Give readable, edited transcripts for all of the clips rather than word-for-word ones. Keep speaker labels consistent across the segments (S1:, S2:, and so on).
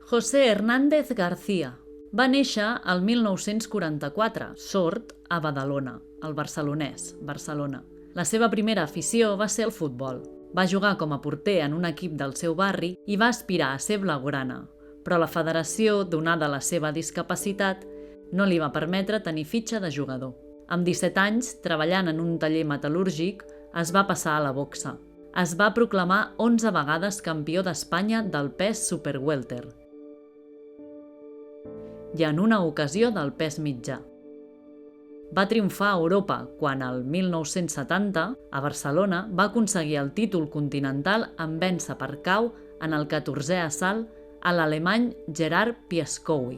S1: José Hernández García va néixer el 1944, sord a Badalona, al barcelonès, Barcelona. La seva primera afició va ser el futbol. Va jugar com a porter en un equip del seu barri i va aspirar a ser blaugrana, però la federació, donada la seva discapacitat, no li va permetre tenir fitxa de jugador. Amb 17 anys, treballant en un taller metal·lúrgic, es va passar a la boxa. Es va proclamar 11 vegades campió d'Espanya del pes superwelter i en una ocasió del pes mitjà. Va triomfar a Europa quan, el 1970, a Barcelona, va aconseguir el títol continental en vèncer per KO en el 14è assalt a l'alemany Gerard Piaskowy.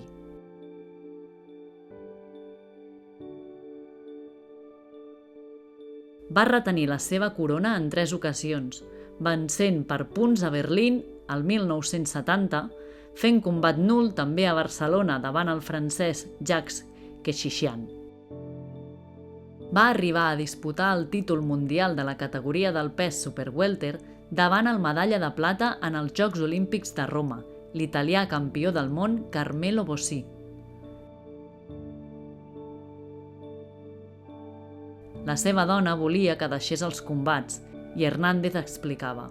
S1: Va retenir la seva corona en 3 ocasions, vencent per punts a Berlín el 1970, fent combat nul també a Barcelona davant el francès Jacques Quechichian. Va arribar a disputar el títol mundial de la categoria del pes superwelter davant el medalla de plata en els Jocs Olímpics de Roma, l'italià campió del món Carmelo Bossì. La seva dona volia que deixés els combats i Hernández explicava: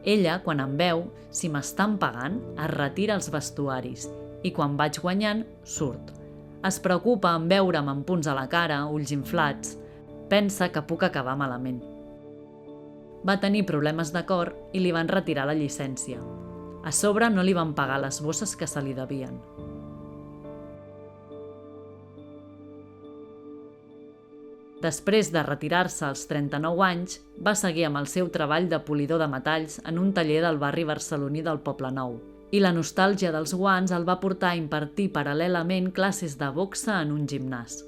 S1: «Ella, quan em veu, si m'estan pagant, es retira als vestuaris i quan vaig guanyant, surt. Es preocupa en veure'm amb punts a la cara, ulls inflats. Pensa que puc acabar malament». Va tenir problemes de cor i li van retirar la llicència. A sobre no li van pagar les bosses que se li devien. Després de retirar-se als 39 anys, va seguir amb el seu treball de polidor de metalls en un taller del barri barceloní del Poblenou, i la nostàlgia dels guants el va portar a impartir paral·lelament classes de boxa en un gimnàs.